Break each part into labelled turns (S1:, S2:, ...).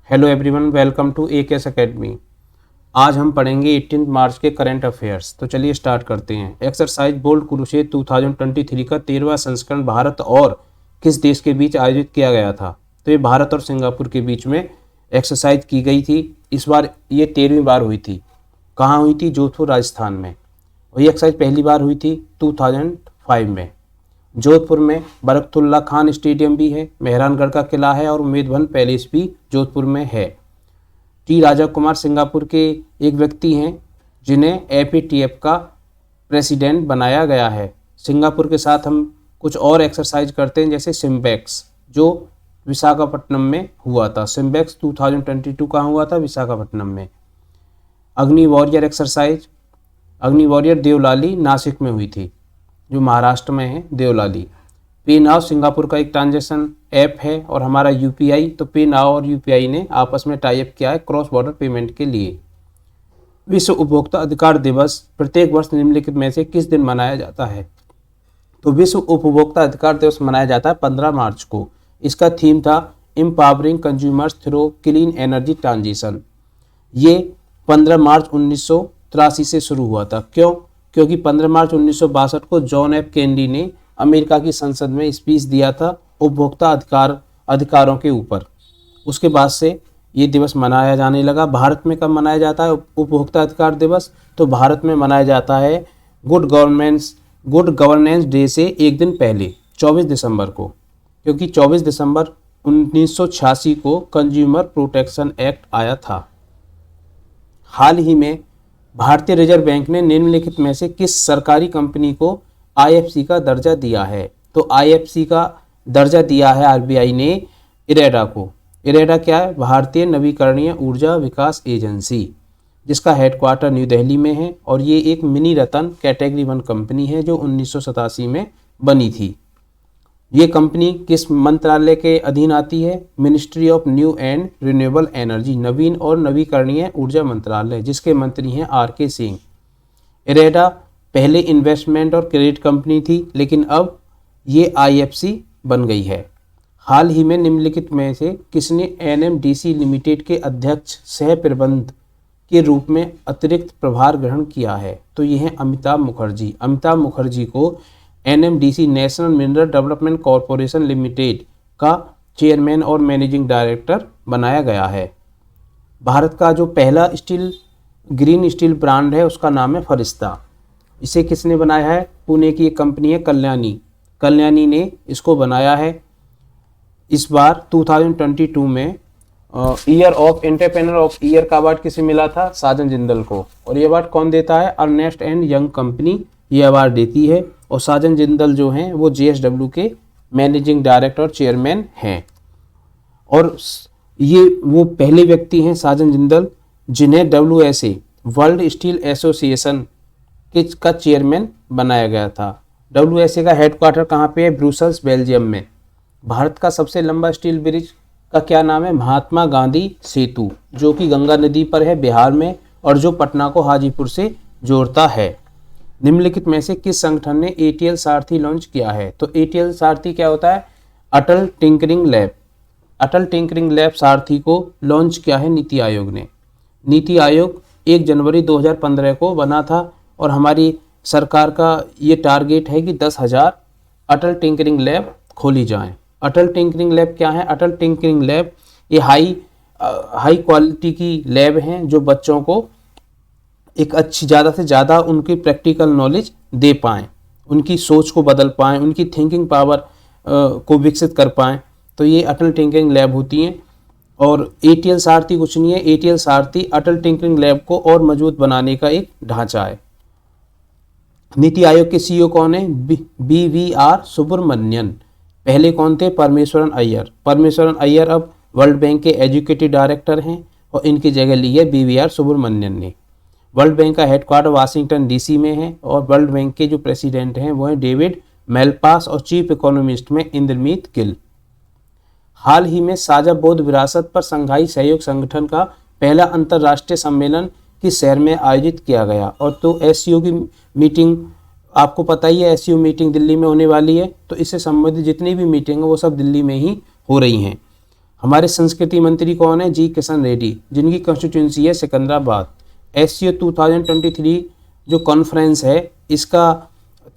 S1: Hello everyone, welcome to AKS academy. आज हम पढ़ेंगे 18 मार्च के करंट अफेयर्स। तो चलिए स्टार्ट करते हैं। एक्सरसाइज बोल्ड कुरुक्षेत्र 2023 का 13वां संस्करण भारत और किस देश के बीच आयोजित किया गया था? तो ये भारत और सिंगापुर के बीच में एक्सरसाइज की गई थी। इस बार ये 13वीं बार हुई थी। कहाँ हुई थी? जोधपुर, राजस्थान में। और ये एक्सरसाइज पहली बार हुई थी 2005 में। जोधपुर में बरकतुल्ला खान स्टेडियम भी है, मेहरानगढ़ का किला है और उम्मेद पैलेस भी जोधपुर में है। टी राजा कुमार सिंगापुर के एक व्यक्ति हैं जिन्हें FATF का प्रेसिडेंट बनाया गया है। सिंगापुर के साथ हम कुछ और एक्सरसाइज करते हैं, जैसे सिम्बैक्स जो विशाखापट्टनम में हुआ था। सिम्बैक्स 2022 कहाँ हुआ था? विशाखापट्टनम में। अग्नि वॉरियर एक्सरसाइज, अग्नि वॉरियर देवलाली नासिक में हुई थी, जो महाराष्ट्र में है देवलाली। पे नाउ सिंगापुर का एक ट्रांजैक्शन ऐप है और हमारा UPI, तो पे नाउ और UPI ने आपस में टाई अप किया है क्रॉस बॉर्डर पेमेंट के लिए। विश्व उपभोक्ता अधिकार दिवस प्रत्येक वर्ष निम्नलिखित में से किस दिन मनाया जाता है? तो विश्व उपभोक्ता अधिकार दिवस मनाया जाता है 15 मार्च को। इसका थीम था empowering consumers through clean energy transition. ये 15 मार्च 1983 से शुरू हुआ था। क्यों? क्योंकि 15 मार्च 1962 को जॉन F केनेडी ने अमेरिका की संसद में स्पीच दिया था उपभोक्ता अधिकारों के ऊपर। उसके बाद से ये दिवस मनाया जाने लगा। भारत में कब मनाया जाता है उपभोक्ता अधिकार दिवस? तो भारत में मनाया जाता है गुड गवर्नेंस डे से एक दिन पहले, 24 दिसंबर को, क्योंकि 24 दिसंबर 1986 को कंज्यूमर प्रोटेक्शन एक्ट आया था। हाल ही में भारतीय रिजर्व बैंक ने निम्नलिखित में से किस सरकारी कंपनी को IFC का दर्जा दिया है? तो IFC का दर्जा दिया है RBI ने इरेडा को। इरेडा क्या है? भारतीय नवीकरणीय ऊर्जा विकास एजेंसी, जिसका हेडक्वार्टर न्यू दिल्ली में है और ये एक मिनी रतन कैटेगरी 1 कंपनी है जो 1987 में बनी थी। ये कंपनी किस मंत्रालय के अधीन आती है? Ministry of new and renewable energy, नवीन और नवीकरणीय ऊर्जा मंत्रालय, जिसके मंत्री हैं RK सिंह। इरेडा पहले इन्वेस्टमेंट और क्रेडिट कंपनी थी, लेकिन अब ये IFC बन गई है। हाल ही में निम्नलिखित में से किसने NMDC लिमिटेड के अध्यक्ष सह प्रबंध के रूप में अतिरिक्त प्रभार ग्रहण किया है? तो ये हैं अमिताभ मुखर्जी। अमिताभ मुखर्जी को NMDC national mineral development corporation limited का चेयरमैन और मैनेजिंग डायरेक्टर बनाया गया है। भारत का जो पहला ग्रीन स्टील ब्रांड है उसका नाम है फरिश्ता। इसे किसने बनाया है? पुणे की एक कंपनी है कल्याणी ने इसको बनाया है। इस बार 2022 में year of entrepreneur of year का अवार्ड किसे मिला था? साजन जिंदल को। और ये अवार्ड कौन देता है? अर्नेस्ट एंड यंग कंपनी ये अवार्ड देती है। और साजन जिंदल जो हैं वो JSW के मैनेजिंग डायरेक्टर और चेयरमैन हैं। और ये वो पहले व्यक्ति हैं साजन जिंदल जिन्हें WSA वर्ल्ड स्टील एसोसिएशन का चेयरमैन बनाया गया था। WSA का हेडक्वार्टर कहाँ पे है? ब्रुसेल्स, बेल्जियम में। भारत का सबसे लंबा स्टील ब्रिज का क्या नाम है? महात्मा गांधी सेतु, जो कि गंगा नदी पर है बिहार में और जो पटना को हाजीपुर से जोड़ता है। निम्नलिखित में से किस संगठन ने ATL सारथी लॉन्च किया है? तो ATL सारथी क्या होता है? अटल टिंकरिंग लैब। अटल टिंकरिंग लैब सारथी को लॉन्च किया है नीति आयोग ने। नीति आयोग 1 जनवरी 2015 को बना था और हमारी सरकार का ये टारगेट है कि 10,000 अटल टिंकरिंग लैब खोली जाएं। अटल टिंकरिंग लैब क्या है? अटल टिंकरिंग लैब ये हाई क्वालिटी की लैब हैं जो बच्चों को एक अच्छी ज़्यादा से ज़्यादा उनकी प्रैक्टिकल नॉलेज दे पाएँ, उनकी सोच को बदल पाएँ, उनकी थिंकिंग पावर को विकसित कर पाएँ। तो ये अटल टिंकरिंग लैब होती हैं। और ATL सारथी कुछ नहीं है, ATL सारथी अटल टिंकरिंग लैब को और मजबूत बनाने का एक ढांचा है। नीति आयोग के CEO कौन है? BVR सुब्रमण्यन। पहले कौन थे? परमेश्वरन अय्यर। परमेश्वरन अय्यर अब वर्ल्ड बैंक के एजुकेटिव डायरेक्टर हैं और इनकी जगह ली है BVR सुब्रमण्यन ने। वर्ल्ड बैंक का हेडक्वार्टर वाशिंगटन DC में है और वर्ल्ड बैंक के जो प्रेसिडेंट हैं वो हैं डेविड मेलपास और चीफ इकोनॉमिस्ट में इंद्रमीत गिल। हाल ही में साझा बौद्ध विरासत पर संघाई सहयोग संगठन का पहला अंतर्राष्ट्रीय सम्मेलन किस शहर में आयोजित किया गया? और तो SCO की मीटिंग आपको पता ही है, SCO मीटिंग दिल्ली में होने वाली है। तो इससे संबंधित जितनी भी मीटिंग है वो सब दिल्ली में ही हो रही हैं। हमारे संस्कृति मंत्री कौन है? जी किशन रेड्डी, जिनकी कॉन्स्टिट्यूंसी है सिकंदराबाद। SCO 2023 जो कॉन्फ्रेंस है इसका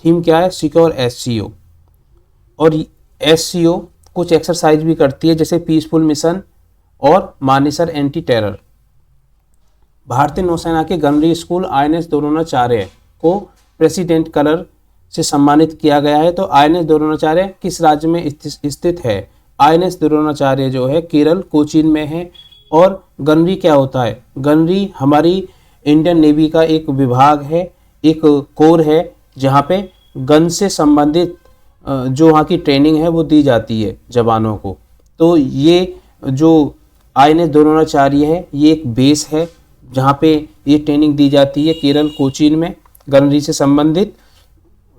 S1: थीम क्या है? Secure SCO। और SCO कुछ एक्सरसाइज भी करती है जैसे पीसफुल मिशन और मानेसर एंटी टेरर। भारतीय नौसेना के गनरी स्कूल INS द्रोणाचार्य को प्रेसिडेंट कलर से सम्मानित किया गया है। तो INS द्रोणाचार्य किस राज्य में स्थित है? INS द्रोणाचार्य जो है केरल कोचीन में है। और गनरी क्या होता है? गनरी हमारी इंडियन नेवी का एक विभाग है, एक कोर है जहाँ पे गन से संबंधित जो वहाँ की ट्रेनिंग है वो दी जाती है जवानों को। तो ये जो INS द्रोणाचार्य है ये एक बेस है जहाँ पे ये ट्रेनिंग दी जाती है केरल कोचीन में गनरी से संबंधित।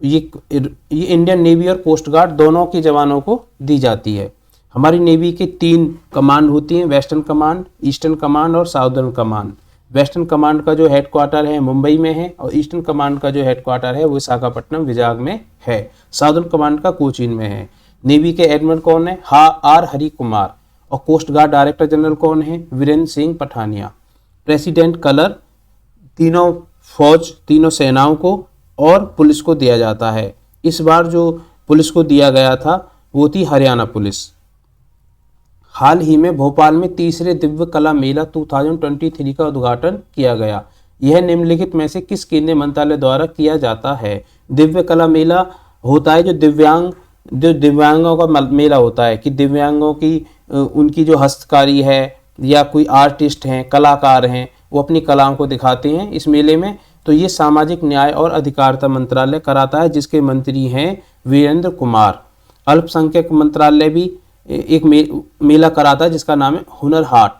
S1: ये इंडियन नेवी और कोस्ट गार्ड दोनों के जवानों को दी जाती है। हमारी नेवी के 3 कमांड होती हैं, वेस्टर्न कमांड, ईस्टर्न कमांड और साउदर्न कमांड। वेस्टर्न कमांड का जो हेडक्वार्टर है मुंबई में है और ईस्टर्न कमांड का जो हेडक्वार्टर है वो विशाखापट्टनम विजाग में है। साउदर्न कमांड का कोचीन में है। नेवी के एडमिरल कौन है? R हरि कुमार। और कोस्ट गार्ड डायरेक्टर जनरल कौन है? वीरेंद्र सिंह पठानिया। प्रेसिडेंट कलर तीनों फौज, तीनों सेनाओं को और पुलिस को दिया जाता है। इस बार जो पुलिस को दिया गया था वो थी हरियाणा पुलिस। हाल ही में भोपाल में तीसरे दिव्य कला मेला 2023 का उद्घाटन किया गया। यह निम्नलिखित में से किस केंद्रीय मंत्रालय द्वारा किया जाता है? दिव्य कला मेला होता है जो दिव्यांगों का मेला होता है कि दिव्यांगों की उनकी जो हस्तकारी है या कोई आर्टिस्ट हैं, कलाकार हैं, वो अपनी कलाओं को दिखाते हैं इस मेले में। तो ये सामाजिक न्याय और अधिकारिता मंत्रालय कराता है जिसके मंत्री हैं वीरेंद्र कुमार। अल्पसंख्यक मंत्रालय भी एक मेला कराता है जिसका नाम है हुनर हाट।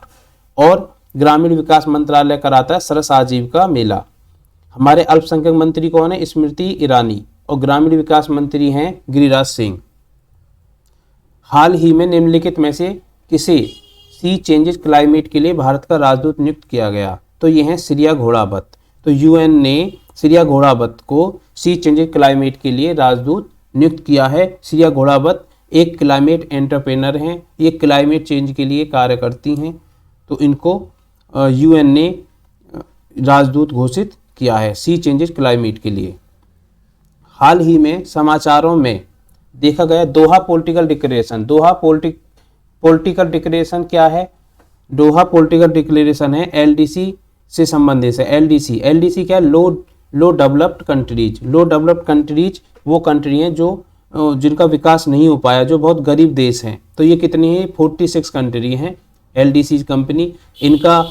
S1: और ग्रामीण विकास मंत्रालय कराता है सरस आजीविका मेला। हमारे अल्पसंख्यक मंत्री कौन है? स्मृति ईरानी। और ग्रामीण विकास मंत्री हैं गिरिराज सिंह। हाल ही में निम्नलिखित में से किसे सी चेंजेस क्लाइमेट के लिए भारत का राजदूत नियुक्त किया गया? तो ये हैं श्रिया घोड़ावत। तो UN ने श्रिया घोड़ावत को सी चेंजेस क्लाइमेट के लिए राजदूत नियुक्त किया है। श्रिया घोड़ावत एक क्लाइमेट एंटरप्रेनर हैं, ये क्लाइमेट चेंज के लिए कार्य करती हैं। तो इनको UN ने राजदूत घोषित किया है सी चेंजेस क्लाइमेट के लिए। हाल ही में समाचारों में देखा गया दोहा पॉलिटिकल डिक्लेरेशन। दोहा पॉलिटिकल डिक्लेरेशन क्या है? दोहा पॉलिटिकल डिक्लेरेशन है LDC से संबंधित है। LDC क्या है? लो डेवलप्ड कंट्रीज। लो डेवलप्ड कंट्रीज वो कंट्री हैं जो जिनका विकास नहीं हो पाया, जो बहुत गरीब देश हैं। तो ये कितनी है? 46 कंट्री हैं LDC कंपनी। इनका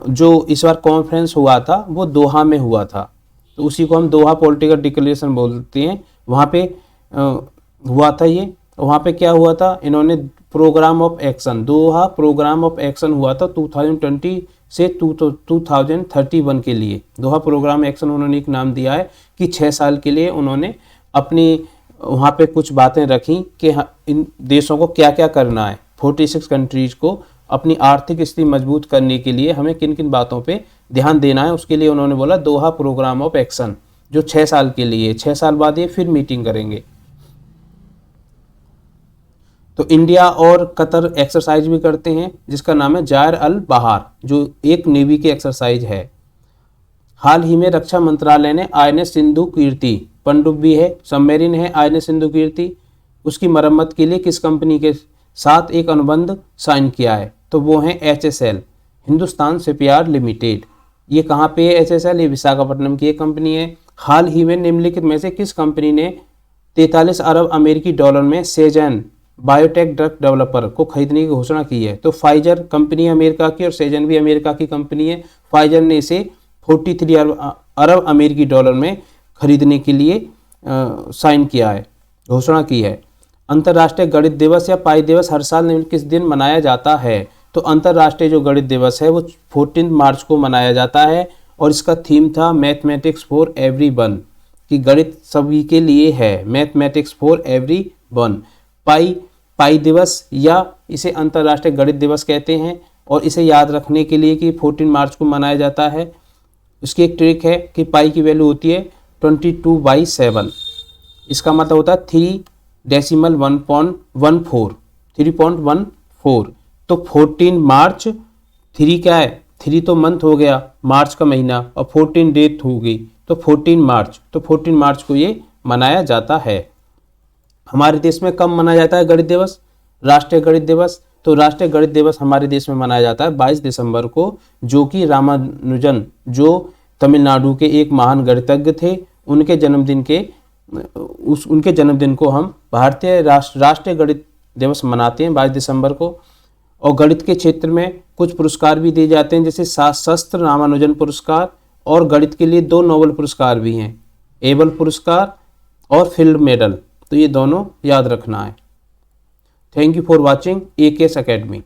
S1: जो इस बार कॉन्फ्रेंस हुआ था वो दोहा में हुआ था, तो उसी को हम दोहा पॉलिटिकल डिक्लेरेशन बोलते हैं। वहाँ पे हुआ था ये। वहाँ पे क्या हुआ था? इन्होंने program of action, Doha program of action हुआ था 2020 से 2031 के लिए। दोहा प्रोग्राम एक्शन उन्होंने एक नाम दिया है कि 6 साल के लिए उन्होंने अपनी वहाँ पे कुछ बातें रखी कि इन देशों को क्या क्या करना है। 46 कंट्रीज को अपनी आर्थिक स्थिति मजबूत करने के लिए हमें किन किन बातों पे ध्यान देना है, उसके लिए उन्होंने बोला दोहा प्रोग्राम ऑफ एक्शन, जो 6 साल के लिए। 6 साल बाद ये फिर मीटिंग करेंगे। तो इंडिया और कतर एक्सरसाइज भी करते हैं जिसका नाम है जायर अल बहार, जो एक नेवी की एक्सरसाइज है। हाल ही में रक्षा मंत्रालय ने INS सिंधु कीर्ति, पनडुब्बी है, सबमरीन है INS सिंधु कीर्ति, उसकी मरम्मत के लिए किस कंपनी के साथ एक अनुबंध साइन किया है? तो वो है HSL, हिंदुस्तान शिपयार्ड लिमिटेड। ये कहाँ पे है HSL? ये विशाखापट्टनम की एक कंपनी है। हाल ही में निम्नलिखित में से किस कंपनी ने 43 अरब अमेरिकी डॉलर में सेजन बायोटेक ड्रग डेवलपर को खरीदने की घोषणा की है? तो फाइजर कंपनी अमेरिका की और सेजन भी अमेरिका की कंपनी है। फाइजर ने इसे 43 अरब अमेरिकी डॉलर में खरीदने के लिए साइन किया है, घोषणा की है। अंतर्राष्ट्रीय गणित दिवस या पाई दिवस हर साल किस दिन मनाया जाता है? तो अंतर्राष्ट्रीय जो गणित दिवस है वो 14 मार्च को मनाया जाता है और इसका थीम था मैथमेटिक्स फॉर एवरीवन, कि गणित सभी के लिए है, मैथमेटिक्स फॉर एवरीवन। पाई दिवस या इसे अंतर्राष्ट्रीय गणित दिवस कहते हैं और इसे याद रखने के लिए कि 14 मार्च को मनाया जाता है। इसकी एक ट्रिक है कि पाई की वैल्यू होती है 22/7। इसका मतलब होता है 3.14, 3.14। तो 14 मार्च, 3 क्या है, 3 तो मंथ हो गया, मार्च का महीना, और 14 डेट हो गई, तो 14 मार्च, तो 14 मार्च को ये मनाया जाता है। हमारे देश में कब मनाया जाता है गणित दिवस, राष्ट्रीय गणित दिवस? तो राष्ट्रीय गणित दिवस हमारे देश में मनाया जाता है 22 दिसंबर को, जो कि रामानुजन, जो तमिलनाडु के एक महान गणितज्ञ थे, उनके जन्मदिन को हम भारतीय राष्ट्रीय गणित दिवस मनाते हैं 22 दिसंबर को। और गणित के क्षेत्र में कुछ पुरस्कार भी दिए जाते हैं, जैसे शास्त्र रामानुजन पुरस्कार, और गणित के लिए 2 नोबेल पुरस्कार भी हैं, एबल पुरस्कार और फील्ड मेडल। तो ये दोनों याद रखना है। Thank you for watching AKS academy.